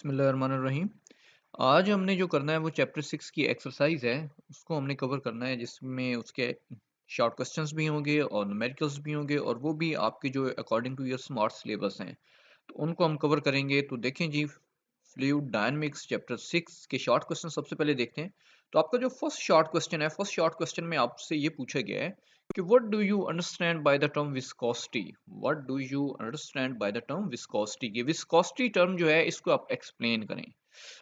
बिस्मिल्लाहिर्रहमानिर्रहीम। आज हमने जो करना है वो चैप्टर 6 की एक्सरसाइज है, उसको हमने कवर करना है जिसमें उसके शॉर्ट क्वेश्चंस भी होंगे और न्यूमेरिकल्स भी होंगे और वो भी आपके जो according to your smart syllabus हैं। तो उनको हम कवर करेंगे। तो देखें जी, फ्लूइड डायनामिक्स चैप्टर 6 के शॉर्ट क्वेश्चन सबसे पहले देखते हैं। तो आपका जो फर्स्ट शॉर्ट क्वेश्चन है, फर्स्ट शॉर्ट क्वेश्चन में आपसे ये पूछा गया है कि what do you understand by the term viscosity. What do you understand by the term viscosity. ये विस्कोसिटी टर्म जो है इसको आप एक्सप्लेन करें।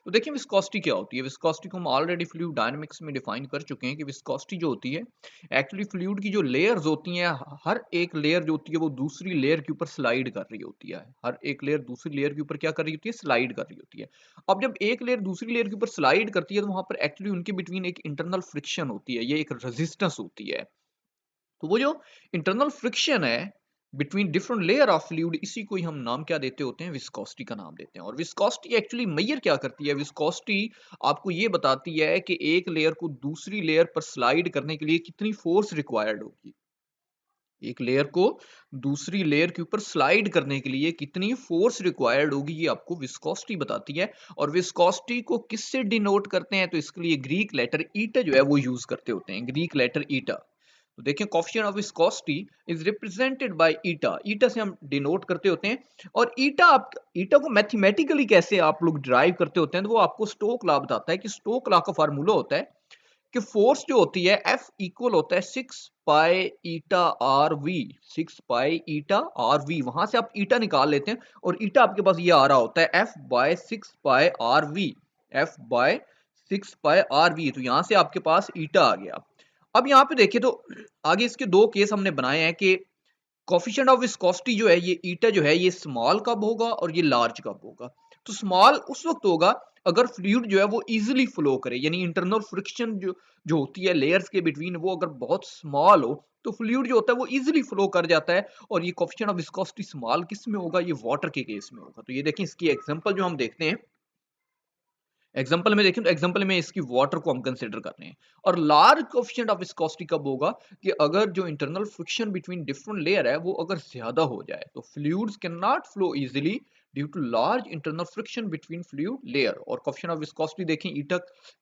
तो देखिए विस्कोसिटी क्या होती है। विस्कोसिटी को हम ऑलरेडी फ्लूइड डायनामिक्स में डिफाइन कर चुके हैं कि विस्कोसिटी जो होती है एक्चुअली फ्लूइड की जो लेयर्स होती हैं, हर एक लेयर जो होती है वो दूसरी लेयर के ऊपर स्लाइड कर रही होती है। हर एक लेयर दूसरी लेयर के ऊपर क्या कर रही होती है, स्लाइड कर रही होती है। अब जब एक लेयर दूसरी लेयर के ऊपर स्लाइड करती है तो वहां पर एक्चुअली उनके बिटवीन एक इंटरनल फ्रिक्शन होती है, ये एक रेजिस्टेंस होती है। तो वो जो इंटरनल फ्रिक्शन है between different layer of fluid, इसी को ही हम नाम क्या देते होते हैं, विस्कोसिटी का नाम देते हैं। और विस्कोसिटी एक्चुअली मेजर क्या करती है, विस्कोसिटी आपको ये बताती है कि एक लेयर को दूसरी लेयर पर स्लाइड करने के लिए कितनी फोर्स रिक्वायर्ड होगी। एक लेयर को दूसरी लेयर के ऊपर स्लाइड करने के लिए कितनी फोर्स रिक्वायर्ड होगी, ये आपको विस्कोसिटी बताती है। और विस्कोसिटी को किससे डिनोट करते हैं, तो इसके लिए ग्रीक लेटर ईटा जो है वो यूज करते होते हैं, ग्रीक लेटर ईटा। तो देखें, coefficient of viscosity is represented by eta. Eta से हम डिनोट करते होते हैं। और ईटा को मैथमेटिकली कैसे आप लोग डिराइव करते होते हैं, तो वो आपको स्टोक लॉ बताता है कि स्टोक लॉ का फार्मूला होता है कि फोर्स जो होती है F इक्वल होता है 6 pi eta r v. 6 pi eta r v, वहां से आप ईटा निकाल लेते हैं और ईटा आपके पास ये आ रहा होता है F/6 pi r v. F/6 pi r v, तो यहां से आपके पास ईटा आ गया। अब यहाँ पे देखिए, तो आगे इसके दो केस हमने बनाए हैं कि कोफिशिएंट ऑफ विस्कोसिटी जो है, ये ईटा जो है ये स्मॉल कब होगा और ये लार्ज कब होगा। तो स्मॉल उस वक्त होगा अगर फ्लूइड जो है वो इजीली फ्लो करे, यानी इंटरनल फ्रिक्शन जो जो होती है लेयर्स के बिटवीन, वो अगर बहुत स्मॉल हो तो फ्लूइड जो होता है वो इजीली फ्लो कर जाता है। और ये कोफिशिएंट ऑफ विस्कोसिटी स्मॉल किस में होगा, ये वाटर के केस में होगा। तो ये देखें, इसकी एग्जांपल जो हम देखते हैं, एग्जांपल में देखें तो एग्जांपल में इसकी वाटर को हम कंसीडर कर रहे हैं। और लार्ज कोएफिशिएंट ऑफ विस्कोसिटी कब होगा, कि अगर जो internal friction between different layer है वो अगर ज्यादा हो जाए, तो fluids can not flow easily due to large internal friction between fluid layer. और कोएफिशिएंट ऑफ विस्कोसिटी देखें ईटा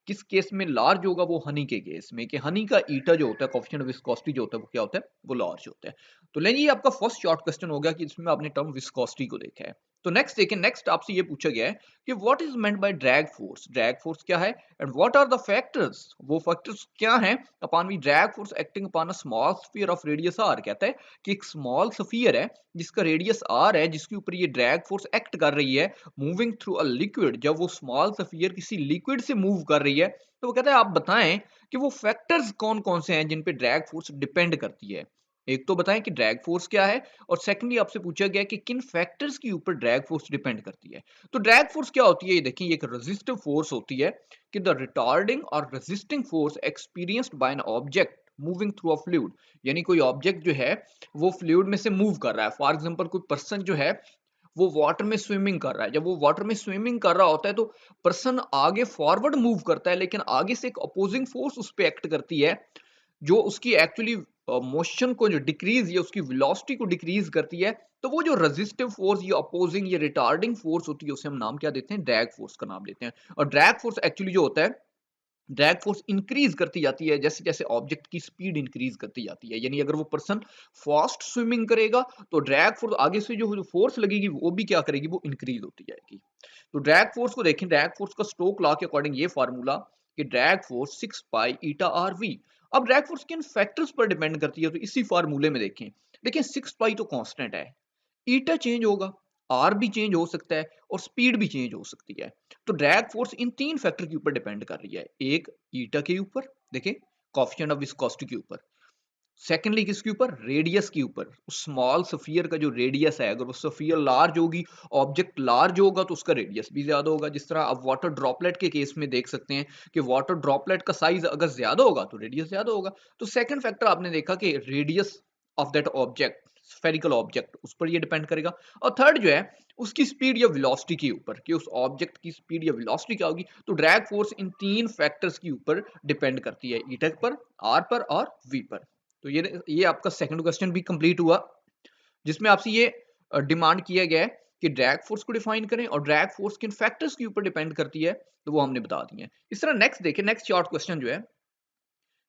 किस केस में लार्ज होगा, वो हनी के केस में, कि हनी का ईटा जो होता है, कोएफिशिएंट ऑफ विस्कोसिटी जो होता है वो क्या होता है, वो लार्ज होता है। तो लेकिन ये आपका फर्स्ट शॉर्ट क्वेश्चन हो गया कि इसमें आपने टर्म विस्कोसिटी को देखा है। तो नेक्स्ट देखें, नेक्स्ट आपसे ये पूछा गया है कि what is meant by drag force. Drag force क्या है and what are the factors, वो फैक्टर्स क्या हैं upon we drag force acting upon a small sphere of radius r. कहता है कि एक स्मॉल स्फीयर है जिसका रेडियस आर है, जिसके ऊपर ये ड्रैग फोर्स एक्ट कर रही है मूविंग थ्रू अ लिक्विड। जब वो स्मॉल स्फीयर किसी लिक्विड से मूव कर रही है, तो वो कहता है आप बताएं कि वो फैक्टर्स कौन कौन से हैं जिन पे ड्रैग फोर्स डिपेंड करती है। एक तो बताएं कि ड्रैग फोर्स क्या है, और सेकंडली आपसे पूछा गया कि किन फैक्टर्स के ऊपर ड्रैग फोर्स डिपेंड करती है। तो ड्रैग फोर्स क्या होती है, ये देखिए, ये एक रेजिस्टिव फोर्स होती है कि द रिटार्डिंग और resisting force experienced bye an object moving through a fluid. यानी कोई ऑब्जेक्ट जो है वो फ्लूइड में से मूव कर रहा है। फॉर एग्जांपल कोई पर्सन जो है वो वाटर में स्विमिंग कर रहा है। जब वो वाटर में स्विमिंग कर रहा होता है तो पर्सन आगे फॉरवर्ड मूव करता है, लेकिन आगे से एक अपोजिंग फोर्स उस पर एक्ट करती है जो उसकी एक्चुअली मोशन को जो डिक्रीज या उसकी वेलोसिटी को डिक्रीज करती है। तो वो जो रेजिस्टिव फोर्स, ये अपोजिंग, ये रिटार्डिंग फोर्स होती है, उसे हम नाम क्या देते हैं, ड्रैग फोर्स का नाम देते हैं। और ड्रैग फोर्स एक्चुअली जो होता है, ड्रैग फोर्स इंक्रीज करती जाती है जैसे जैसे ऑब्जेक्ट की स्पीड इंक्रीज करती जाती है। यानी अगर वो पर्सन फास्ट स्विमिंग करेगा तो ड्रैग फोर्स आगे से जो फोर्स लगेगी वो भी क्या करेगी, वो इंक्रीज होती जाएगी। तो ड्रैग फोर्स को देखें, ड्रैग फोर्स का स्टोक लॉ के अकॉर्डिंग ये फार्मूला कि drag force 6 pi eta r v. अब ड्रैग फोर्स किन फैक्टर्स पर डिपेंड करती है, तो इसी फार्मूले में देखें। देखिए 6 पाई तो कांस्टेंट है, ईटा चेंज होगा, आर भी चेंज हो सकता है और स्पीड भी चेंज हो सकती है। तो ड्रैग फोर्स इन तीन फैक्टर के ऊपर डिपेंड कर रही है। एक ईटा के ऊपर, देखिए, कोएफिशिएंट ऑफ विस्कोसिटी के ऊपर। सेकेंडली किसके ऊपर, रेडियस के ऊपर। स्मॉल सफियर का जो रेडियस है, अगर वो सफियर लार्ज होगी, ऑब्जेक्ट लार्ज होगा, तो उसका रेडियस भी ज्यादा होगा। जिस तरह आप वाटर ड्रॉपलेट के केस में देख सकते हैं कि वाटर ड्रॉपलेट का साइज अगर ज्यादा होगा तो रेडियस ज्यादा होगा। तो सेकंड फैक्टर आपने देखा कि radius of that object, spherical object, उस पर ये डिपेंड करेगा। और थर्ड जो है उसकी स्पीड या वेलोसिटी के ऊपर, कि उस ऑब्जेक्ट की स्पीड या वेलोसिटी क्या होगी। तो ड्रैग फोर्स इन तीन फैक्टर्स के ऊपर डिपेंड करती है, ईटा पर, आर पर और वी पर। तो ये आपका सेकंड क्वेश्चन भी कंप्लीट हुआ, जिसमें आपसे ये डिमांड किया गया है कि ड्रैग फोर्स को डिफाइन करें और ड्रैग फोर्स किन फैक्टर्स के ऊपर डिपेंड करती है, तो वो हमने बता दी है। इस तरह नेक्स्ट देखिए, नेक्स्ट शॉर्ट क्वेश्चन जो है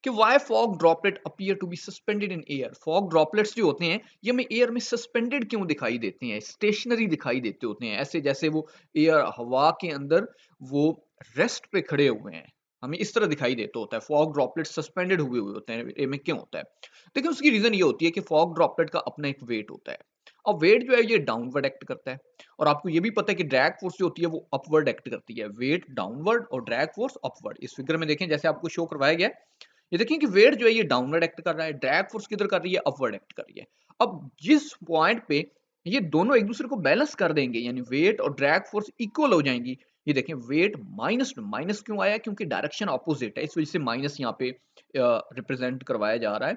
कि why fog droplet appear to be suspended in air. Fog droplets जो होते हैं ये हमें एयर में सस्पेंडेड क्यों दिखाई देते हैं, स्टेशनरी दिखाई देते होते हैं, ऐसे जैसे वो एयर हवा के अंदर वो रेस्ट पे खड़े हुए हैं, हमें इस तरह दिखाई देता होता है। फॉग ड्रॉपलेट सस्पेंडेड हुए हुए होते हैं, एयर में क्यों होता है? देखिए उसकी रीजन ये होती है कि फॉग ड्रॉपलेट का अपना एक वेट होता है, और वेट जो है ये डाउनवर्ड एक्ट करता है, और आपको ये भी पता है कि ड्रैग फोर्स जो होती है वो अपवर्ड एक्ट करती है। वेट डाउनवर्ड और ड्रैग फोर्स अपवर्ड। इस फिगर में देखें जैसे आपको शो करवाया गया है, ये देखिए कि वेट जो है ये डाउनवर्ड एक्ट कर रहा है, ड्रैग फोर्स किधर कर रही है, अपवर्ड एक्ट कर रही है। अब जिस पॉइंट पे ये दोनों एक दूसरे को बैलेंस कर देंगे, यानी वेट और ड्रैग फोर्स इक्वल हो जाएंगी, ये देखें वेट माइनस माइनस क्यों आया, क्योंकि डायरेक्शन ऑपोजिट है, इस वजह से माइनस यहाँ पे रिप्रेजेंट करवाया जा रहा है।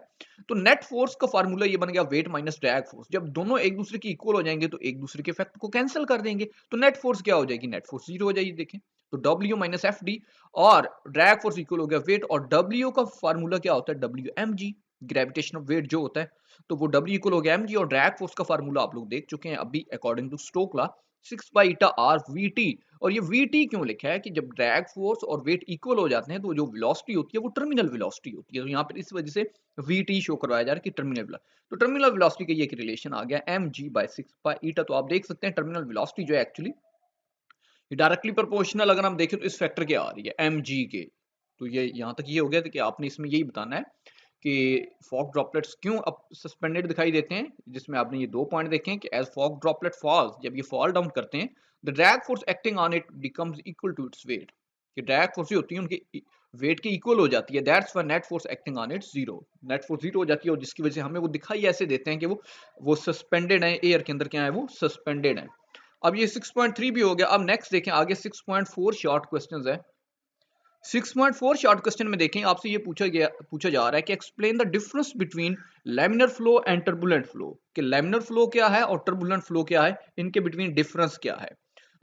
तो नेट फोर्स का फार्मूला ये बन गया वेट माइनस ड्रैग फोर्स। जब दोनों एक दूसरे की इक्वल हो जाएंगे तो एक दूसरे के इफेक्ट को कैंसिल कर देंगे, तो नेट फोर्स क्या हो जाएगी, नेट फोर्स जीरो हो जाएगी। देखें तो W माइनस एफ डी, और ड्रैग फोर्स इक्वल हो गया वेट, और W का फार्मूला क्या होता है, WmG, ग्रेविटेशन ऑफ वेट जो होता है, तो वो W इक्वल हो गया mg, और ड्रैग फोर्स का फार्मूला आप लोग देख चुके हैं अभी according to stoke law 6 pi eta r vt. और ये वीटी क्यों लिखा है कि जब ड्रैग फोर्स और वेट इक्वल हो जाते हैं तो जो वेलोसिटी होती है वो टर्मिनल वेलोसिटी होती है, तो यहाँ पर इस वजह से वीटी शो करवाया जा रहा है कि टर्मिनल वेलोसिटी, तो टर्मिनल वेलोसिटी का ये रिलेशन आ गया mg बाय 6 बाई ईटा। तो आप देख सकते हैं टर्मिनल वेलोसिटी जो है एक्चुअली ये डायरेक्टली प्रोपोर्शनल अगर हम देखें तो इस फैक्टर के आ रही है mg के। तो ये यहाँ तक ये हो गया था कि आपने इसमें यही बताना है कि फॉग ड्रॉपलेट्स क्यों अब सस्पेंडेड दिखाई देते हैं, जिसमें आपने ये दो पॉइंट देखे हैं कि एज फॉग ड्रॉपलेट फॉल्स, जब ये फॉल डाउन करते हैं the drag force acting on it becomes equal to its weight, कि ड्रैग फोर्स जो होती है उनकी वेट के इक्वल हो जाती है, that's why net force acting on it zero, net force zero हो जाती है, और जिसकी वजह से हमें वो दिखाई ऐसे देते हैं कि वो सस्पेंडेड है, एयर के अंदर क्या है वो सस्पेंडेड है। अब ये 6.3 भी हो गया। अब नेक्स्ट देखें आगे 6.4 शॉर्ट क्वेश्चंस है। 6.4 शॉर्ट क्वेश्चन में देखें आपसे ये पूछा जा रहा है कि explain the difference between laminar flow and turbulent flow, कि लैमिनर फ्लो क्या है और टर्बुलेंट फ्लो क्या है, इनके बिटवीन डिफरेंस क्या है।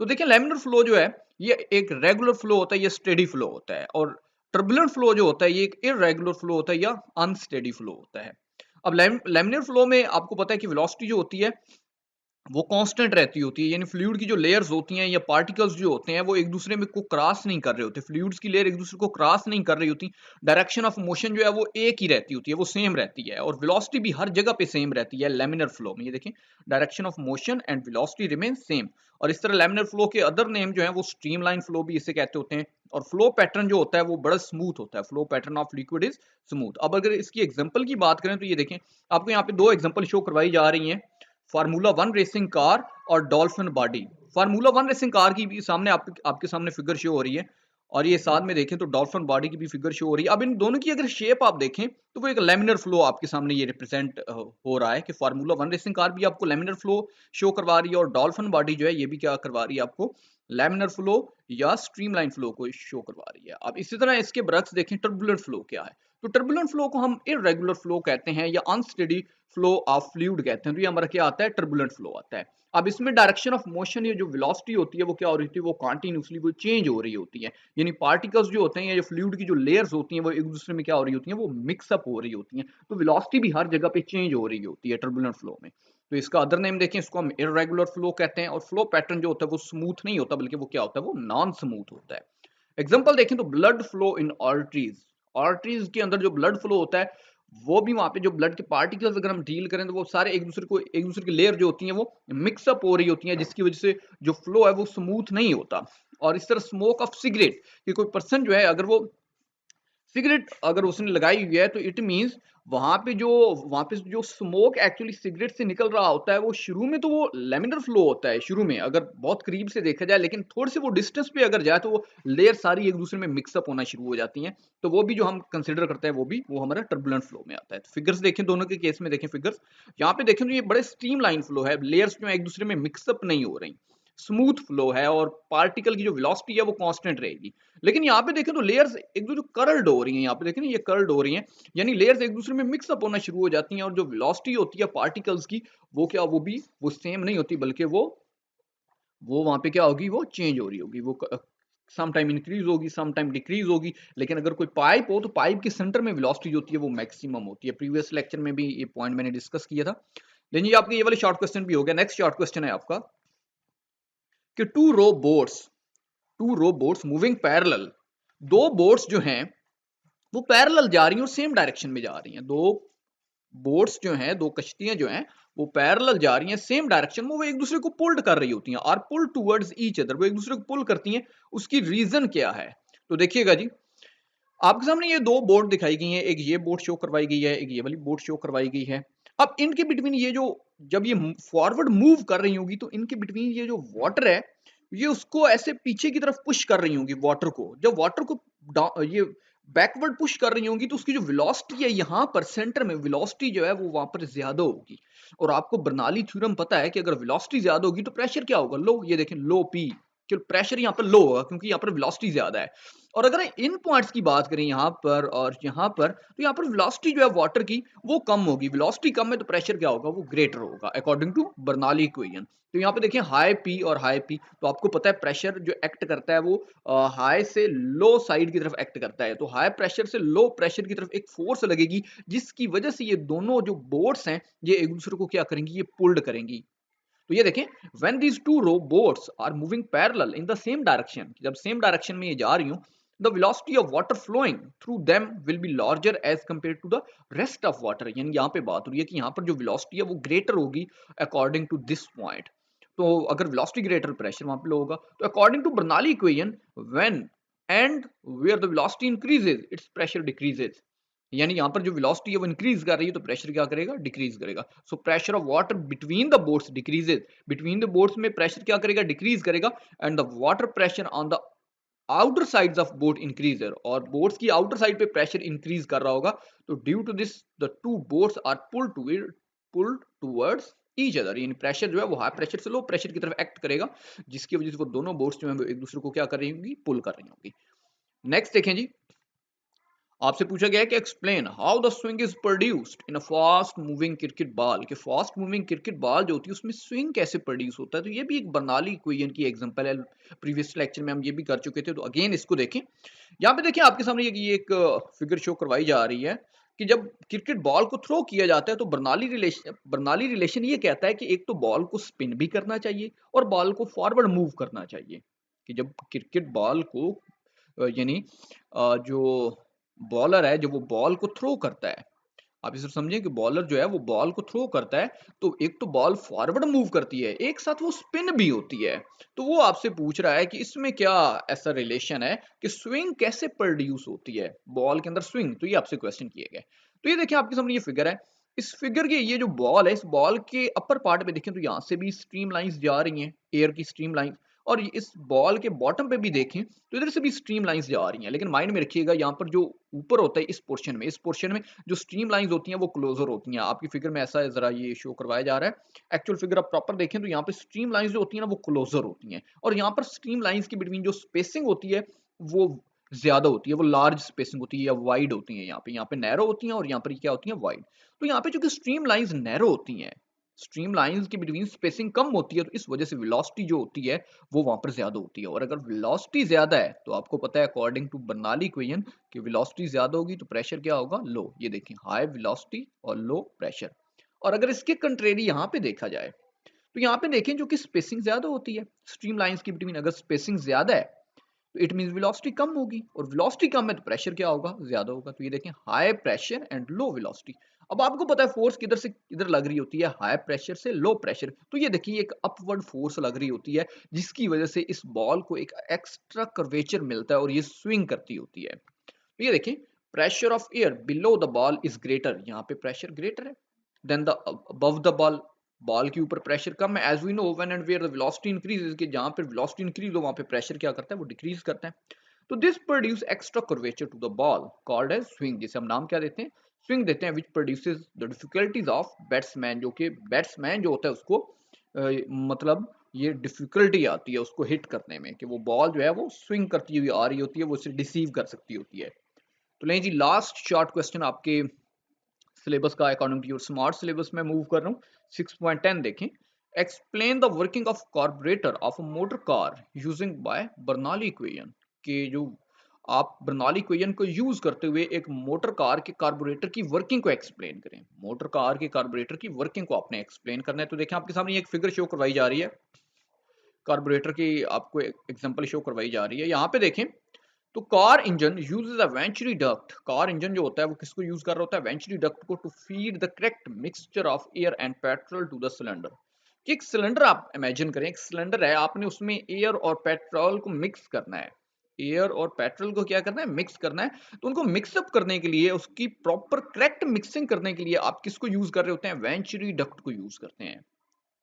तो देखिए लैमिनर फ्लो जो है ये एक रेगुलर फ्लो होता है, ये स्टेडी फ्लो होता है, और टर्बुलेंट फ्लो जो होता है ये एक इरेगुलर फ्लो होता है या अनस्टेडी फ्लो होता है। अब लैमिनर फ्लो में आपको पता है कि वेलोसिटी जो होती है वो कांस्टेंट रहती होती है, यानी फ्लूइड की जो लेयर्स होती हैं या पार्टिकल्स जो होते हैं वो एक दूसरे में को क्रॉस नहीं कर रहे होते, फ्लूइड्स की लेयर एक दूसरे को क्रॉस नहीं कर रही होती, डायरेक्शन ऑफ मोशन जो है वो एक ही रहती होती है, वो सेम रहती है, और वेलोसिटी भी हर जगह पे सेम रहती है लैमिनर फ्लो में। ये देखें direction of motion and velocity remain same. और इस तरह लैमिनर फ्लो के अदर नेम जो है वो स्ट्रीमलाइन फ्लो भी इसे कहते होते हैं, और फ्लो पैटर्न जो होता है वो बड़ा स्मूथ होता है, flow pattern of liquid is smooth. अब अगर इसकी एग्जांपल की बात करें तो ये देखें आपको यहाँ पे दो एग्जांपल शो करवाई जा रही हैं, फार्मूला वन रेसिंग कार और dolphin body. Formula one racing car की भी सामने आपके सामने फिगर शो हो रही है, और ये साथ में देखें तो डॉल्फिन बॉडी की भी फिगर शो हो रही है। अब इन दोनों की अगर शेप आप देखें तो वो एक लेमिनर फ्लो आपके सामने ये रिप्रेजेंट हो रहा है कि फार्मूला वन रेसिंग कार भी आपको लेमिनर फ्लो शो करवा रही है, और डॉल्फिन बॉडी जो है ये भी क्या करवा रही है आपको, लेमिनर फ्लो या स्ट्रीमलाइन फ्लो को शो करवा रही है। अब इसी तरह इसके बरक्स देखें टर्बुलेंट फ्लो क्या है, तो टर्बुलेंट फ्लो को हम इरेगुलर फ्लो कहते हैं या अनस्टेडी फ्लो ऑफ फ्लूइड कहते हैं, तो ये हमारा क्या आता है, टर्बुलेंट फ्लो आता है। अब इसमें डायरेक्शन ऑफ मोशन या जो वेलोसिटी होती है वो क्या हो रही होती है, वो कंटिन्यूअसली वो चेंज हो रही होती है, यानी पार्टिकल्स जो होते हैं या जो फ्लूइड की जो लेयर्स होती हैं वो एक दूसरे में क्या हो रही होती हैं, वो मिक्सअप हो रही होती हैं, तो वेलोसिटी भी हर जगह पे चेंज हो रही होती है टर्बुलेंट फ्लो में। तो इसका अदर नेम देखें, इसको हम इरेगुलर फ्लो कहते हैं, और फ्लो पैटर्न जो होता है वो स्मूथ नहीं होता बल्कि वो क्या होता है, वो नॉन स्मूथ होता है। एग्जाम्पल देखें तो blood flow in arteries, arteries के अंदर जो ब्लड फ्लो होता है वो भी वहां पे जो ब्लड के पार्टिकल्स अगर हम डील करें तो वो सारे एक दूसरे की लेयर जो होती है वो मिक्सअप हो रही होती है, जिसकी वजह से जो फ्लो है वो स्मूथ नहीं होता। और इस तरह स्मोक ऑफ सिगरेट कि कोई पर्सन जो है अगर वो सिगरेट अगर उसने लगाई हुई है तो इट मींस वहां पे जो स्मोक एक्चुअली सिगरेट से निकल रहा होता है वो शुरू में तो वो लेमिनर फ्लो होता है शुरू में अगर बहुत करीब से देखा जाए, लेकिन थोड़े से वो डिस्टेंस पे अगर जाए तो वो लेयर सारी एक दूसरे में मिक्सअप होना शुरू हो जाती हैं, तो वो भी जो हम कंसिडर करते हैं वो हमारा टर्बुलेंट फ्लो में आता है। तो फिगर्स देखें दोनों के केस में देखें फिगर्स, यहाँ पे देखें तो ये बड़े स्ट्रीम लाइन फ्लो है, लेयर्स जो एक दूसरे में मिक्सअप नहीं हो रही, स्मूथ फ्लो है, और पार्टिकल की जो वेलोसिटी है वो कांस्टेंट रहेगी। लेकिन यहाँ पे देखें तो लेयर्स एक दूसरे कर्ल्ड हो रही हैं, यहाँ पे देखें ना ये कर्ल्ड हो रही हैं, यानी लेयर्स एक दूसरे में मिक्सअप होना शुरू हो जाती हैं, और जो वेलोसिटी होती है पार्टिकल्स की वो सेम नहीं होती बल्कि वो वहां पे क्या होगी, वो चेंज हो रही होगी, वो सम टाइम इंक्रीज होगी सम टाइम डिक्रीज होगी। लेकिन अगर कोई पाइप हो तो पाइप के सेंटर में वेलोसिटी जो होती है वो मैक्सिमम होती है। प्रीवियस लेक्चर में भी ये पॉइंट मैंने डिस्कस किया था। लेकिन ये आपके ये वाले शॉर्ट क्वेश्चन भी हो गया। नेक्स्ट शॉर्ट क्वेश्चन है आपका कि two row boats moving parallel, दो बोट्स जो हैं वो पैरेलल जा रही हैं और सेम डायरेक्शन में जा रही हैं। दो बोट्स जो हैं, दो कश्तियां जो हैं, वो पैरेलल जा रही हैं सेम डायरेक्शन में, वो एक दूसरे को पुल्ड कर रही होती हैं, और पुल टुवर्ड्स ईच अदर, वो एक दूसरे को पुल करती हैं। उसकी रीजन क्या है? तो देखिएगा जी, आपके सामने ये दो बोट दिखाई गई हैं, एक ये बोट शो करवाई गई है, एक ये वाली बोट शो करवाई गई है। अब इनके बिटवीन ये जो, जब ये फॉरवर्ड मूव कर रही होगी तो इनके बिटवीन ये जो वाटर है, ये उसको ऐसे पीछे की तरफ पुश कर रही होंगी वाटर को। जब वाटर को ये बैकवर्ड पुश कर रही होंगी तो उसकी जो वेलोसिटी है यहाँ पर सेंटर में, वेलोसिटी जो है वो वहां पर ज्यादा होगी। और आपको बर्नौली थ्योरम पता है कि अगर वेलोसिटी ज्यादा होगी तो प्रेशर क्या होगा? लो। ये देखें, लो पी, प्रेशर यहाँ पर लो होगा क्योंकि यहाँ पर वेलोसिटी ज्यादा है। और अगर इन पॉइंट्स की बात करें यहाँ पर और यहाँ पर, तो यहाँ पर वेलोसिटी जो है वाटर की वो कम होगी। वेलोसिटी कम है तो प्रेशर क्या होगा? वो ग्रेटर होगा अकॉर्डिंग टू बर्नौली इक्वेशन। तो यहाँ पे देखिए हाई पी और हाई पी, तो आपको पता है प्रेशर जो एक्ट करता है वो हाई से लो साइड की तरफ एक्ट करता है। तो हाई प्रेशर से लो प्रेशर की तरफ एक फोर्स लगेगी, जिसकी वजह से ये दोनों जो बोट्स हैं ये एक दूसरे को क्या करेंगी? ये पुल्ड करेंगी। तो ये देखें, when these two row boats are moving parallel in the same direction, जब सेम डायरेक्शन में ये जा रही हूं, the velocity of water flowing through them will be larger as compared to the rest of water। यानी यहाँ पे बात हो रही है कि यहाँ पर जो velocity है वो greater होगी according to this point। तो अगर velocity greater, pressure वहां पे लो होगा। तो according to Bernoulli equation, when and where the velocity increases its pressure decreases। यानी यहाँ पर जो वेलोसिटी है वो इंक्रीज कर रही है तो प्रेशर क्या करेगा? डिक्रीज करेगा। So pressure of water between the boats decreases, between the boats में प्रेशर क्या करेगा? डिक्रीज करेगा। And the water pressure on the outer sides of boat increases, और बोट्स की आउटर साइड पे प्रेशर इंक्रीज कर रहा होगा। तो due to this the two boats are pulled towards each other, यानी प्रेशर जो है वो हाई प्रेशर से लो प्रेशर की तरफ एक्ट करेगा, जिसकी वजह से वो दोनों बोट्स जो है वो एक दूसरे को क्या कर रही होंगी? पुल कर रही होंगी। नेक्स्ट देखें जी, आपसे पूछा गया है कि explain how the swing is produced in a fast moving cricket ball, कि फास्ट मूविंग क्रिकेट बॉल जो होती है उसमें स्विंग कैसे प्रोड्यूस होता है। तो ये भी एक बर्नौली इक्वेशन की एग्जांपल है, प्रीवियस लेक्चर में हम ये भी कर चुके थे। तो अगेन इसको देखें, यहाँ पे देखिए आपके सामने ये एक फिगर शो करवाई जा रही है कि जब क्रिकेट बॉल को थ्रो किया जाता है तो बर्नौली रिलेशन ये कहता है कि एक तो बॉल को स्पिन भी करना चाहिए और बॉल को फॉरवर्ड मूव करना चाहिए। कि जब क्रिकेट बॉल को यानी जो बॉलर है, जो वो बॉल को थ्रो करता है, आप इसे समझें कि बॉलर जो है वो बॉल को थ्रो करता है, तो एक तो बॉल फॉरवर्ड मूव करती है, एक साथ वो स्पिन भी होती है। तो वो आपसे पूछ रहा है कि इसमें क्या ऐसा रिलेशन है कि स्विंग कैसे प्रोड्यूस होती है, बॉल के अंदर स्विंग। तो ये आपसे क्वेश्चन किए गए। तो ये देखिए आपके सामने ये फिगर है, इस फिगर के ये जो बॉल है, इस बॉल के अपर पार्ट पे देखें तो यहाँ से भी स्ट्रीम लाइंस जा रही हैं, एयर की स्ट्रीम लाइन। और इस बॉल के बॉटम पे भी देखें तो इधर से भी स्ट्रीम लाइंस जा रही हैं। लेकिन माइंड में रखिएगा, यहाँ पर जो ऊपर होता है इस पोर्शन में जो स्ट्रीम लाइंस होती हैं वो क्लोजर होती हैं। आपकी फिगर में ऐसा है, जरा ये शो करवाया जा रहा है। एक्चुअल फिगर आप प्रॉपर देखें तो यहाँ पे स्ट्रीम लाइंस जो होती हैं ना वो क्लोजर होती हैं, और यहाँ पर स्ट्रीम लाइंस के बिटवीन जो स्पेसिंग होती है वो ज्यादा होती है, वो लार्ज स्पेसिंग होती है या वाइड होती है। यहाँ पे नैरो होती हैं और यहाँ पर क्या होती है? वाइड। तो यहाँ पे जो कि स्ट्रीम लाइंस नैरो होती हैं, स्ट्रीम लाइंस के बिटवीन स्पेसिंग कम होती है, तो इस वजह से वेलोसिटी जो होती है वो वहां पर ज्यादा होती है। और अगर वेलोसिटी ज्यादा है तो आपको पता है अकॉर्डिंग टू बर्नौली इक्वेशन कि वेलोसिटी ज्यादा होगी तो प्रेशर क्या होगा? लो। ये देखें, हाई वेलोसिटी और लो प्रेशर। और अगर इसके कंट्रेरी यहाँ पे देखा जाए तो यहाँ पे देखें जो कि स्पेसिंग ज्यादा होती है स्ट्रीम लाइंस के बिटवीन, अगर स्पेसिंग ज्यादा है तो इट मीन वेलोसिटी कम होगी, और वेलोसिटी कम है तो प्रेशर क्या होगा? ज्यादा होगा। तो ये देखें, high pressure and low velocity. अब आपको पता है फोर्स किधर से किधर लग रही होती है? हाई प्रेशर से लो प्रेशर। तो ये देखिए एक अपवर्ड फोर्स लग रही होती है, जिसकी वजह से इस बॉल को एक एक्स्ट्रा कर्वेचर मिलता है और ये स्विंग करती होती है। तो ये देखिए, pressure of air below the ball is greater, यहाँ पे प्रेशर ग्रेटर है than the above the ball, ball के ऊपर प्रेशर कम है। As we know when and where the velocity increases, कि जहां पर वेलोसिटी इंक्रीज हो वहां पे प्रेशर क्या करता है? वो डिक्रीज करता है। तो this produce extra curvature to the ball called as swing, जिसे हम नाम क्या देते हैं? स्विंग देते हैं, which produces the difficulties of batsman, जो कि बैट्समैन जो होता है उसको मतलब ये डिफिकल्टी आती है उसको हिट करने में, कि वो बॉल जो है वो स्विंग करती हुई आ रही होती है, वो उसे डिसीव कर सकती होती है। तो लें जी, लास्ट शॉर्ट क्वेश्चन आपके सिलेबस का according to your smart syllabus में मूव कर रहा हूँ। 6.10 देखें, explain the working of carburettor of a motor car using by Bernoulli equation, कि जो आप बर्नौली इक्वेशन को यूज करते हुए एक मोटर कार के कार्बोरेटर की वर्किंग को एक्सप्लेन करें। मोटर कार के कार्बोरेटर की वर्किंग को आपने एक्सप्लेन करना है। तो देखें आपके सामने एक फिगर शो करवाई जा रही है कार्बोरेटर की आपको एग्जांपल शो करवाई जा रही है। यहाँ पे देखें तो car engine uses a venturi duct. Car engine जो होता है वो किसको यूज कर रहा होता है? वेंचुरी डक्ट को, to feed the correct mixture of air and petrol to the cylinder. कि एक सिलेंडर आप इमेजिन करें, एक सिलेंडर है, आपने उसमें एयर और पेट्रोल को मिक्स करना है। एयर और पेट्रोल को क्या करना है? मिक्स करना है। तो उनको मिक्सअप करने के लिए, उसकी प्रॉपर करेक्ट मिक्सिंग करने के लिए आप किसको यूज कर रहे होते हैं? वेंचुरी डक्ट को यूज करते हैं।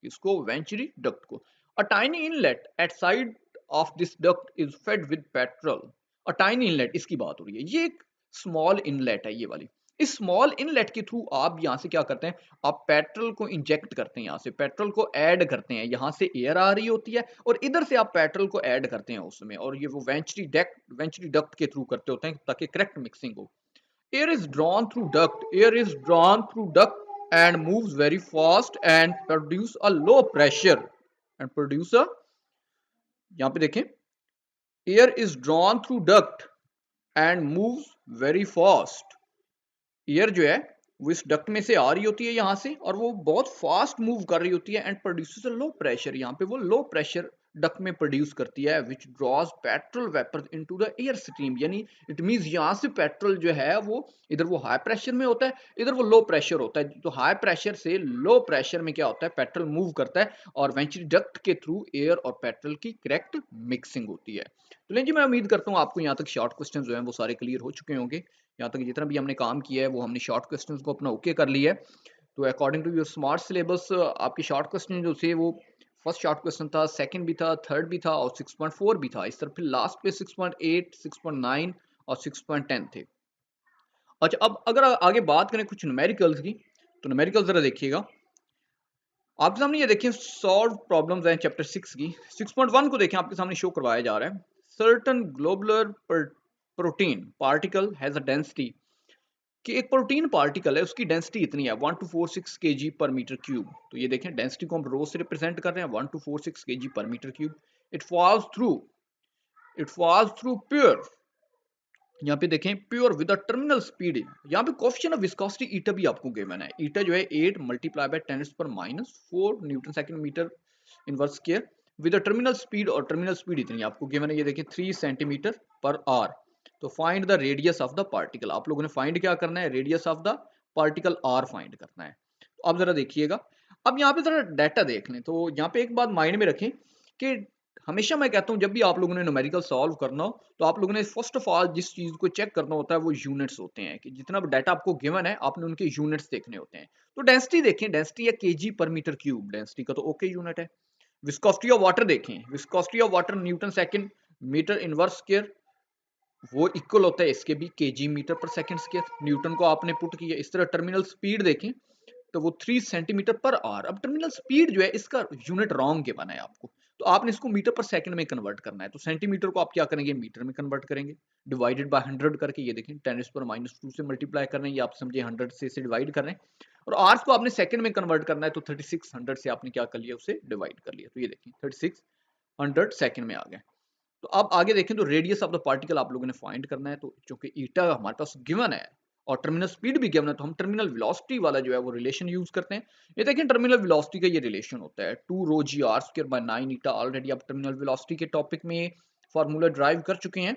इसको वेंचुरी डक्ट को। A tiny inlet at side of this duct is fed with petrol. A tiny inlet, इसकी बात हो रही है, ये एक स्मॉल इनलेट है ये वाली। इस स्मॉल इनलेट के थ्रू आप यहाँ से क्या करते हैं? आप पेट्रोल को इंजेक्ट करते हैं, यहाँ से पेट्रोल को ऐड करते हैं। यहाँ से एयर आ रही होती है और इधर से आप पेट्रोल को ऐड करते हैं उसमें, और ये वो वेंचुरी डक्ट के थ्रू करते होते हैं ताकि करेक्ट मिक्सिंग हो। Air is drawn through duct. Air is drawn through duct and moves very fast and produce a low pressure and produce a, यहाँ पे देखें, air is drawn through duct and moves very fast. Air जो है वो इस duct में से आ रही होती है यहाँ से, और वो बहुत फास्ट मूव कर रही होती है and produces a low pressure. यहाँ पे वो लो प्रेशर डक्ट में प्रोड्यूस करती है which draws petrol vapour into the air stream. यानी इट मींस यहाँ से पेट्रोल जो है वो इधर वो हाई प्रेशर में होता है, इधर वो लो प्रेशर होता है। तो हाई प्रेशर से लो प्रेशर में क्या होता है? पेट्रोल मूव करता है और वेंचुरी डक्ट के थ्रू एयर और पेट्रोल की करेक्ट मिक्सिंग होती है। तो लेकिन जी मैं उम्मीद करता हूँ आपको यहाँ तक शॉर्ट क्वेश्चन जो है वो सारे क्लियर हो चुके होंगे। यहाँ तक जितना भी हमने काम किया है वो हमने शॉर्ट क्वेश्चंस को अपना ओके कर लिया है। तो according to your smart syllabus आपके शॉर्ट क्वेश्चन जो थे वो फर्स्ट शॉर्ट क्वेश्चन था, सेकंड भी था, थर्ड भी था और 6.4 भी था। इस तरह फिर लास्ट पे 6.8, 6.9 और 6.10 थे। अच्छा, अब अगर आगे बात करें कुछ न्यूमेरिकल्स की, तो न्यूमेरिकल जरा देखिएगा। आपके सामने ये देखिए सॉल्व प्रॉब्लम्स हैं चैप्टर 6 की। 6.1 को देखें, आपके सामने शो करवाया जा रहा है। Certain globular protein particle has a density, कि एक प्रोटीन पार्टिकल है उसकी डेंसिटी इतनी है 1246 kg पर मीटर क्यूब। तो ये देखें डेंसिटी को हम रो से रिप्रेजेंट कर रहे हैं 1246 kg पर metre cube. It falls through pure, यहाँ पे देखें प्योर विद टर्मिनल स्पीड। यहाँ पे कोएफिशिएंट ऑफ विस्कोसिटी ईटा भी आपको गिवन है। ईटा जो है 8 multiply by 10⁻⁴ newton second metre inverse square with terminal speed, और टर्मिनल स्पीड इतनी आपको गिवन है, ये देखें 3 सेंटीमीटर पर आवर। तो find the radius of the particle. आप लोगों ने फाइंड क्या करना है? Radius of the particle r find करना है। तो अब जरा देखिएगा, अब यहाँ पे जरा डाटा देख लें। तो यहाँ पे एक बात माइंड में रखें कि हमेशा मैं कहता हूँ जब भी आप लोगों ने न्यूमेरिकल सॉल्व करना हो तो आप लोगों ने फर्स्ट ऑफ ऑल जिस चीज को चेक करना होता है वो यूनिट्स होते हैं, कि जितना भी डाटा आपको गिवन है आपने उनके यूनिट्स देखने होते हैं। तो डेंसिटी देखें, डेंसिटी है केजी पर मीटर क्यूब, डेंसिटी का तो ओके यूनिट है। विस्कोसिटी ऑफ वाटर देखें, viscosity of water newton second metre inverse square, वो इक्वल होता है इसके भी केजी मीटर पर सेकंड स्क्वायर। न्यूटन को आपने पुट किया। इस तरह टर्मिनल स्पीड देखें तो वो 3 सेंटीमीटर पर आवर। अब टर्मिनल स्पीड जो है इसका यूनिट रॉन्ग के बना है आपको, तो आपने इसको मीटर पर सेकंड में कन्वर्ट करना है। तो सेंटीमीटर को आप क्या करेंगे? मीटर में कन्वर्ट करेंगे, डिवाइडेड बाय 100 करके। ये देखें 10⁻⁻² से मल्टीप्लाई कर रहे हैं, ये आप समझे 100 से इसे डिवाइड कर रहे हैं। और आवर्स को आपने सेकंड में कन्वर्ट करना है, तो 3600 से आपने क्या कर लिया? उसे डिवाइड कर लिया। तो ये देखें 3600 सेकंड में आ गया। तो अब आगे देखें तो रेडियस ऑफ द पार्टिकल आप लोगों ने फाइंड करना है। तो चूंकि ईटा हमारे पास गिवन है और टर्मिनल स्पीड भी गिवन है, तो हम टर्मिनल वेलोसिटी वाला जो है वो रिलेशन यूज करते हैं। ये देखें टर्मिनल वेलोसिटी का ये रिलेशन होता है 2 rho g r square by 9 eta. Already आप टर्मिनल वेलोसिटी के टॉपिक में फार्मूला ड्राइव कर चुके हैं।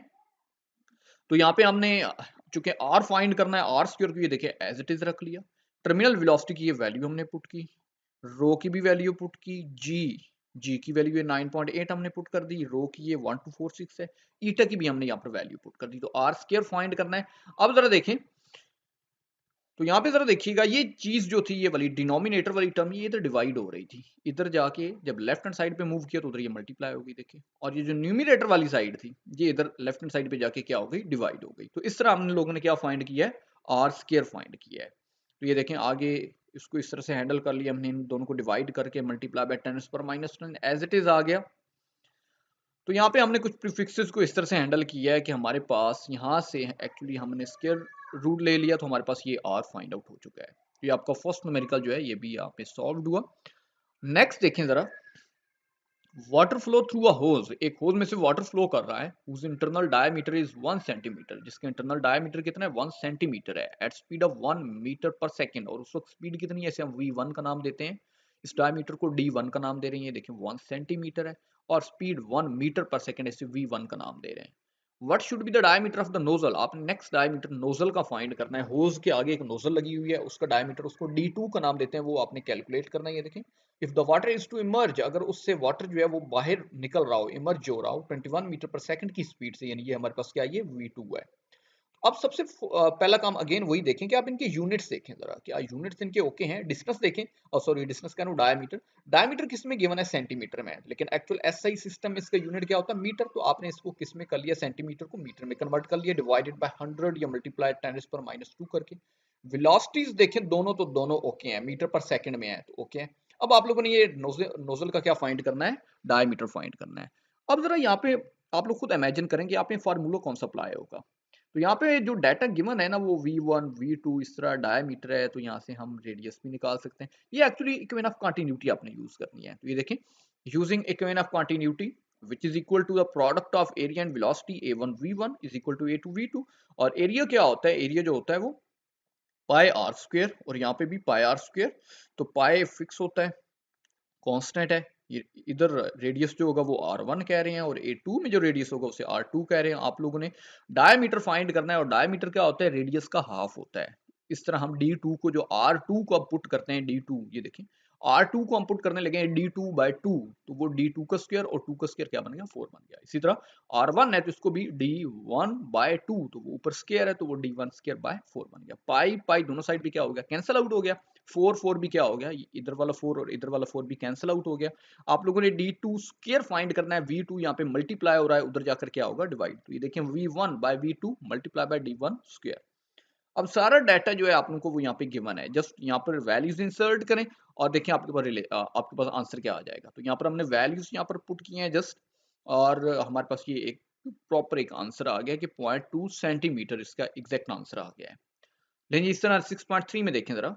तो यहाँ पे हमने चूंकि आर फाइंड करना है, आर स्क्वायर को ये देखें एज इट इज रख लिया। टर्मिनल वेलोसिटी की ये वैल्यू हमने पुट की, रो की भी वैल्यू पुट की, जी की वैल्यू है 9.8 हमने पुट कर दी, रो की ये 1246 है, ईटा की भी हमने यहाँ पर वैल्यू पुट कर दी। तो आर स्क्वायर फाइंड करना है। अब जरा देखें, तो यहाँ पे जरा देखिएगा ये चीज जो थी, ये वाली डिनोमिनेटर वाली टर्म, ये इधर डिवाइड हो रही थी। इधर जाके जब लेफ्ट हैंड साइड पे मूव किया तो उधर ये मल्टीप्लाई हो गई, देखिए। और ये जो न्यूमिनेटर वाली साइड थी, ये इधर लेफ्ट हैंड साइड पे जाके क्या हो गई? डिवाइड हो गई। तो इस तरह हमने लोगों ने क्या फाइंड किया है? आर स्क्वायर फाइंड किया है। तो ये देखें आगे इसको इस तरह से हैंडल कर लिया हमने, इन दोनों को डिवाइड करके multiply by 10⁻⁻10 as it is आ गया। तो यहाँ पे हमने कुछ प्रीफिक्सेस को इस तरह से हैंडल किया है कि हमारे पास यहाँ से एक्चुअली हमने स्क्वायर रूट ले लिया, तो हमारे पास ये आर फाइंड आउट हो चुका है। तो ये आपका फर्स्ट न्यूमेरिकल जो है ये भी यहाँ पे सॉल्व हुआ। नेक्स्ट देखें जरा, वाटर फ्लो थ्रू अ होज। एक होज में से वाटर फ्लो कर रहा है, whose internal diameter is 1 centimetre, जिसका इंटरनल डायमीटर कितना है? 1 सेंटीमीटर है, एट स्पीड ऑफ 1 मीटर पर सेकंड। और उस वक्त स्पीड कितनी है? इसे हम v1 का नाम देते हैं, इस डायमीटर को d1 का नाम दे रहे हैं। ये देखिए 1 सेंटीमीटर है और स्पीड 1 मीटर पर सेकंड इसे v1 का नाम दे रहे हैं। What should be the diameter of the nozzle, आपने नेक्स्ट डायमीटर नोजल का फाइंड करना है। होज के आगे एक नोजल लगी हुई है, उसका डायमीटर उसको d2 का नाम देते हैं, वो आपने कैलकुलेट करना है। ये देखें, if the water is to emerge, अगर उससे वाटर जो है वो बाहर निकल रहा हो, इमर्ज हो रहा हो 21 मीटर पर सेकंड की स्पीड से, यानी ये हमारे पास क्या है, ये v2 है। अब सबसे पहला काम अगेन वही देखें कि आप इनके यूनिट्स देखें जरा, क्या यूनिट्स इनके ओके हैं। डिस्टेंस देखें, और सॉरी डिस्टेंस क्या, डायमीटर, डायमीटर किस में गिवन है, सेंटीमीटर में, लेकिन एक्चुअल एसआई सिस्टम में इसका यूनिट क्या होता है, मीटर। तो आपने इसको किस में कर लिया, सेंटीमीटर को मीटर में कन्वर्ट कर लिया, डिवाइडेड बाय 100 या मल्टीप्लाई 10⁻² करके। वेलोसिटीज देखें दोनों, तो दोनों ओके हैं, मीटर पर सेकंड में है तो ओके है। अब आप लोगों ने ये नोजल का क्या फाइंड करना है, डायमीटर फाइंड करना है। अब जरा यहाँ पे आप लोग खुद इमेजिन करेंगे आप, फार्मूला कौन सा अप्लाई होगा। तो यहाँ पे जो डाटा गिवन है ना, वो v1 v2 इस तरह डायमीटर है, तो यहाँ से हम रेडियस भी निकाल सकते हैं। ये एक्चुअली इक्वेशन ऑफ कंटिन्यूटी आपने यूज करनी है। तो ये देखें, using equation of continuity which is equal to the product of area and velocity a1 v1 is equal to a2 v2। और एरिया क्या होता है, एरिया जो होता है वो पाई आर स्क्वायर, और यहाँ पे भी पाई आर स्क्वायर। तो पाई फिक्स होता है, कांस्टेंट है। ये इधर रेडियस जो होगा वो r1 कह रहे हैं, और a2 में जो रेडियस होगा उसे r2 कह रहे हैं। आप लोगों ने डायमीटर फाइंड करना है, और डायमीटर क्या होता है, रेडियस का हाफ होता है। इस तरह हम d2 को, जो r2 को अब पुट करते हैं, d2 ये देखें, r2 को हम पुट करने लगे हैं d2/2, तो वो d2 का स्क्वायर और 2 का स्क्वायर क्या बन गया, 4 बन गया। इसी तरह r1 है तो इसको भी d1/2, तो वो ऊपर स्क्वायर है तो वो d1²/4 बन गया। पाई पाई दोनों साइड भी क्या हो गया, कैंसिल आउट हो गया। 4 भी क्या हो गया, इधर वाला 4 और इधर वाला 4 भी कैंसिल आउट हो गया। आप लोगों ने d2 स्क्वायर फाइंड करना है, v2 यहाँ पे मल्टीप्लाई हो रहा है, उधर जाकर क्या होगा, डिवाइड। तो ये देखें, v1/v2 multiply by d1 square. अब सारा डाटा जो है आप लोगों को वो यहाँ पे गिवन है, जस्ट यहाँ पर वैल्यूज इंसर्ट करें और देखें आपके पास आंसर क्या आ जाएगा। तो यहाँ पर हमने वैल्यूज यहाँ पर पुट किए हैं जस्ट, और हमारे पास ये एक प्रॉपर एक आंसर आ गया कि 0.2 सेंटीमीटर इसका एग्जैक्ट आंसर आ गया है। लेकिन इस तरह 6.3 में देखें जरा,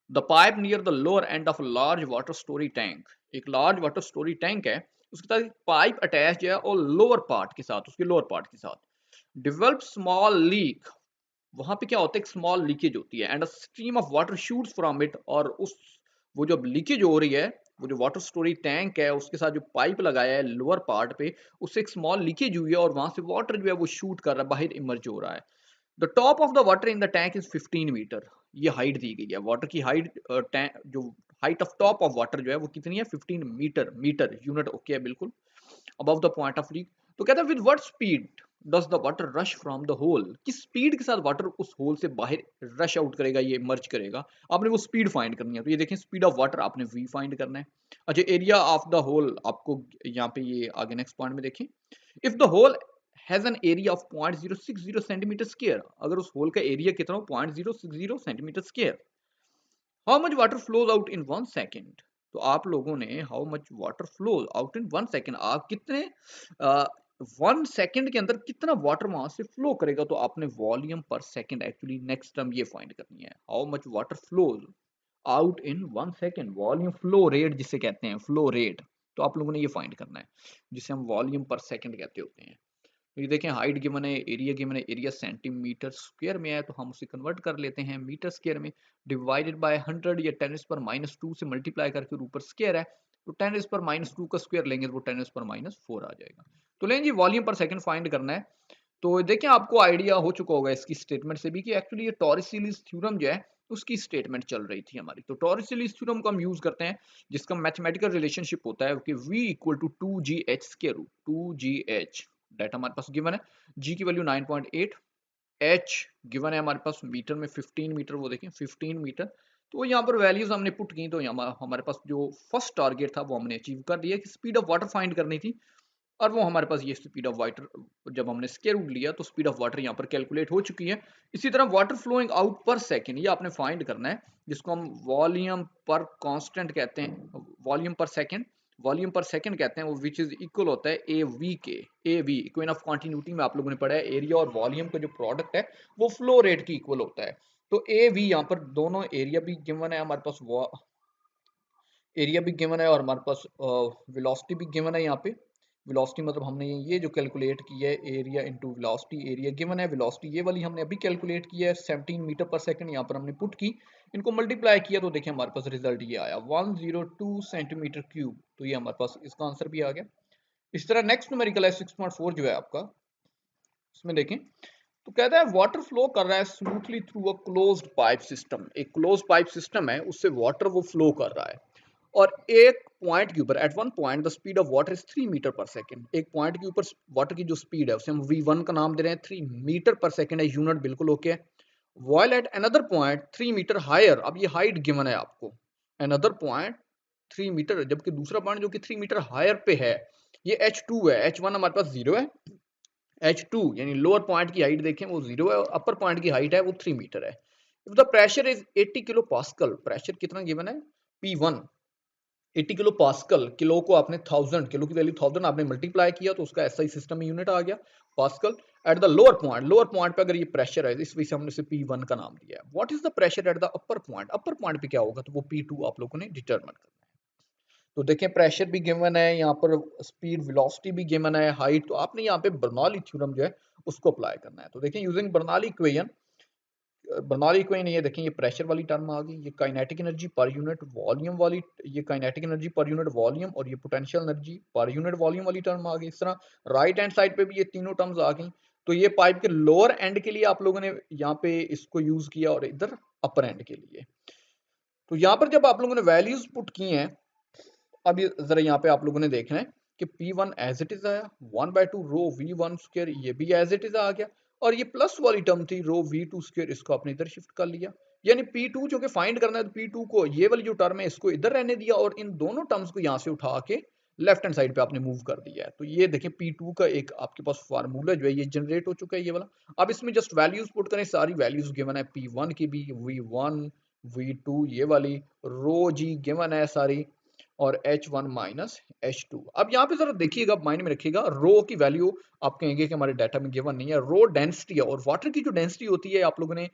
the pipe near the lower end of large water story tank, एक लार्ज वाटर स्टोरी टैंक है, उसके साथ पाइप अटैच है और लोअर पार्ट के साथ, उसके लोअर पार्ट के साथ डिवेल्प स्मॉल लीक, वहां पे क्या होता है, एक स्मॉल लीकेज होती है, and a stream of water shoots from it, और उस वो जो लीकेज हो रही है, वो जो वाटर स्टोरी टैंक है उसके साथ जो पाइप लगाया है लोअर पार्ट पे, उससे एक स्मॉल लीकेज हुई है, और वहां से वाटर जो है वो शूट कर रहा है, बाहर इमर्ज हो रहा है। The top of the water in the tank is 15 metre, ये हाइट दी गई है वाटर की हाइट, जो height of top of water जो है वो कितनी है, 15 मीटर, मीटर यूनिट ओके है बिल्कुल, above the point of leak. तो कहता है with what speed does the water rush from the hole, किस स्पीड के साथ वाटर उस होल से बाहर रश आउट करेगा, ये मर्ज करेगा। आपने वो स्पीड फाइंड करनी है। तो ये देखें, स्पीड ऑफ वाटर आपने v फाइंड करना है। अच्छा, एरिया ऑफ द होल आपको यहाँ पे ये आगे नेक्स्ट पॉइंट में देखें, if the hole has an area of 0.060 centimetre square, अगर उस होल का एरिया कितना हो, 0.060 centimetre square, how much water flows out in 1 second. तो आप लोगों ने how much water flows out in 1 second, आप कितने 1 सेकेंड के अंदर कितना वाटर वहां से फ्लो करेगा। तो आपने वॉल्यूम पर सेकेंड एक्चुअली नेक्स्ट टर्म ये फाइंड करनी है, how much water flows out in 1 second, volume flow rate जिसे कहते हैं, फ्लो रेट। तो आप लोगों ने ये फाइंड करना है, जिसे हम वॉल्यूम पर सेकेंड कहते होते हैं। तो ये देखें, हाइट गिवन है, एरिया गिवन है, एरिया सेंटीमीटर स्क्वायर में है तो हम उसे कन्वर्ट कर लेते हैं मीटर स्क्वायर में, डिवाइडेड बाय 100 या 10⁻² से मल्टीप्लाई करके ऊपर स्क्वायर है, तो 10⁻² का स्क्वायर लेंगे तो वो 10⁻4 आ जाएगा। तो लेंगे जी वॉल्यूम पर सेकंड फाइंड करना है। तो देखें, आपको आइडिया हो चुका होगा इसकी स्टेटमेंट से भी कि एक्चुअली ये टॉरिस-सीलीज थ्योरम जो है उसकी स्टेटमेंट चल रही थी हमारी। तो टॉरिस-सीलीज थ्योरम को हम यूज करते हैं, जिसका मैथमेटिकल रिलेशनशिप होता है कि v equal to 2gh square root 2gh, data हमारे पास गिवन है, g की वैल्यू 9.8, h गिवन है हमारे पास मीटर में 15 मीटर, वो देखें 15 मीटर। तो यहाँ पर वैल्यूज हमने पुट की, तो हमारे पास जो फर्स्ट टारगेट था वो हमने अचीव कर दिया कि स्पीड ऑफ वाटर फाइंड करनी थी, और वो हमारे पास ये स्पीड ऑफ वाटर, जब हमने स्क्वायर रूट लिया तो स्पीड ऑफ वाटर यहाँ पर कैलकुलेट हो चुकी है। इसी तरह वाटर फ्लोइंग आउट पर सेकेंड, ये आपने फाइंड करना है, जिसको हम वॉल्यूम पर कांस्टेंट कहते हैं, वॉल्यूम पर सेकेंड, वॉल्यूम पर सेकेंड कहते हैं, वो विच इज इक्वल होता है ए वी के। A V equation of continuity में आप लोगों ने पढ़ा है, एरिया और वॉल्यूम का जो प्रोडक्ट है वो फ्लो रेट की इक्वल होता है। तो ए वी यहाँ पर दोनों एरिया भी गिवन है हमारे पास, एरिया भी गिवन है और हमारे पास वेलोसिटी भी गिवन है यहाँ पे। वेलोसिटी मतलब हमने ये जो कैलकुलेट किया है area into velocity, area given है, वेलोसिटी ये वाली हमने अभी कैलकुलेट किया है 17 मीटर पर सेकंड, यहाँ पर हमने पुट की, इनको मल्टीप्लाई किया तो देखिए हमारे पास रिजल्ट ये आया 102 सेंटीमीटर क्यूब। तो ये हमारे पास इसका आंसर भी आ गया। इस तरह नेक्स्ट न्यूमेरिकल है 6.4 जो है आपका, इसमें देखें तो कहता है वाटर फ्लो कर रहा है smoothly through a closed pipe system. एक क्लोज पाइप सिस्टम है, उससे वाटर वो फ्लो कर रहा है और एक पॉइंट के ऊपर at one point the speed of water is 3 metre पर सेकंड। एक पॉइंट के ऊपर वाटर की जो स्पीड है उसे हम v1 का नाम दे रहे हैं, 3 मीटर पर सेकंड है, यूनिट बिल्कुल ओके है। while at another point 3 metre higher, अब ये हाइट गिवन है आपको, अनदर पॉइंट 3 मीटर, जबकि दूसरा पॉइंट जो कि 3 मीटर हायर पे है ये h2 है, h1 हमारे पास 0 है, h2 यानी लोअर पॉइंट की हाइट देखें वो 0 है और अपर पॉइंट की हाइट है वो 3 मीटर है। If the pressure is 80 kilo pascal, pressure कितना गिवन है P1 80 किलो पास्कल, किलो को आपने 1000, किलो की वैल्यू 1000 आपने मल्टीप्लाई किया तो उसका एसआई सिस्टम में यूनिट आ गया pascal. At the lower point पे अगर ये प्रेशर है, इस वजह से हमने इसे P1 का नाम दिया है। What is the pressure at the upper point, upper point पे क्या होगा, तो वो P2 आप लोगों ने डिटरमिन करना है। तो देखें प्रेशर भी गिवन है, यहाँ पर स्पीड वेलोसिटी भी गिवन है, हाइट, तो आपने यहाँ पे बर्नौली थ्योरम जो है उसको अप्लाई करना है। तो देखें using Bernoulli equation, Bernoulli equation ये देखें, ये प्रेशर वाली टर्म आ गई, ये kinetic energy per unit volume वाली, ये kinetic energy per unit volume, और ये potential energy per unit volume वाली टर्म आ गई। इस तरह राइट हैंड साइड पे भी ये तीनों टर्म्स आ गई। तो ये पाइप के लोअर एंड के लिए आप लोगों ने यहाँ पे इसको यूज किया और इधर अपर एंड के लिए। तो यहाँ पर जब आप लोगों ने वैल्यूज पुट की हैं, अब ये जरा यहाँ पे आप लोगों ने देखना है कि P1 एज इट इज आया, 1/2 रो V1 स्क्वायर, ये भी एज इट इज आ गया, और ये प्लस वाली टर्म थी रो V2 स्क्वायर, इसको आपने इधर शिफ्ट कर लिया। यानी P2 जो कि फाइंड करना है, तो P2 को ये वाली जो टर्म है इसको इधर रहने दिया और इन दोनों टर्म्स को यहाँ से उठा के लेफ्ट हैंड साइड पे आपने मूव कर दिया है। तो ये देखें P2 का एक आपके पास फार्मूला जो है ये जनरेट हो चुका है ये वाला। अब इसमें जस्ट वैल्यूज पुट करें, सारी वैल्यूज गिवन है P1 की भी, V1 V2 ये वाली रो जी गिवन है सारी, और H1 माइनस H2। अब यहाँ पे जरा देखिएगा, माइंड में रखिएगा, रो की वैल्यू आप कहेंगे कि हमारे डाटा में गिवन नहीं है, रो डेंसिटी है, और वाटर की जो डेंसिटी होती है आप लोगों ने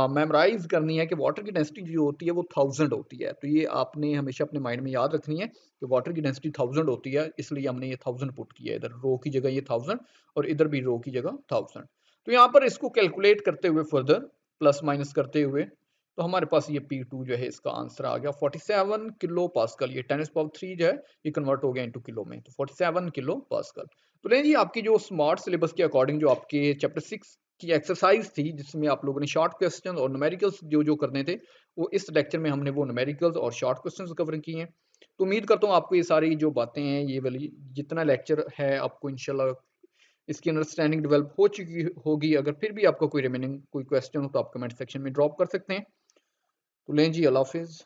मेमोराइज करनी है कि वाटर की डेंसिटी जो होती है वो 1000 होती है। तो ये आपने हमेशा अपने माइंड में याद रखनी है कि वाटर की डेंसिटी 1000 होती है, इसलिए हमने ये 1000 पुट किया है, इधर रो की जगह ये 1000 और इधर भी रो की जगह 1000। तो यहाँ पर इसको कैलकुलेट करते हुए फर्दर प्लस माइनस करते हुए, तो हमारे पास ये P2 जो है इसका आंसर आ गया 47 किलो पास्कल। ये 10⁻³ जो है ये कन्वर्ट हो गया इनटू किलो में, तो 47 किलो पास्कल। तो लेकिन जी आपकी जो स्मार्ट सिलेबस के अकॉर्डिंग जो आपके चैप्टर 6 की एक्सरसाइज थी, जिसमें आप लोगों ने शॉर्ट क्वेश्चन और न्यूमेरिकल्स जो जो करने थे, वो इस लेक्चर में हमने वो न्यूमेरिकल्स और शॉर्ट क्वेश्चन कवर किए हैं। तो उम्मीद करता हूँ आपको ये सारी जो बातें हैं, ये वाली जितना लेक्चर है आपको इंशाल्लाह इसकी अंडरस्टैंडिंग डेवलप हो चुकी होगी। अगर फिर भी आपका कोई रिमेनिंग कोई क्वेश्चन हो तो आप कमेंट सेक्शन में ड्रॉप कर सकते हैं। तो लें जी, अल्लाह हाफिज़।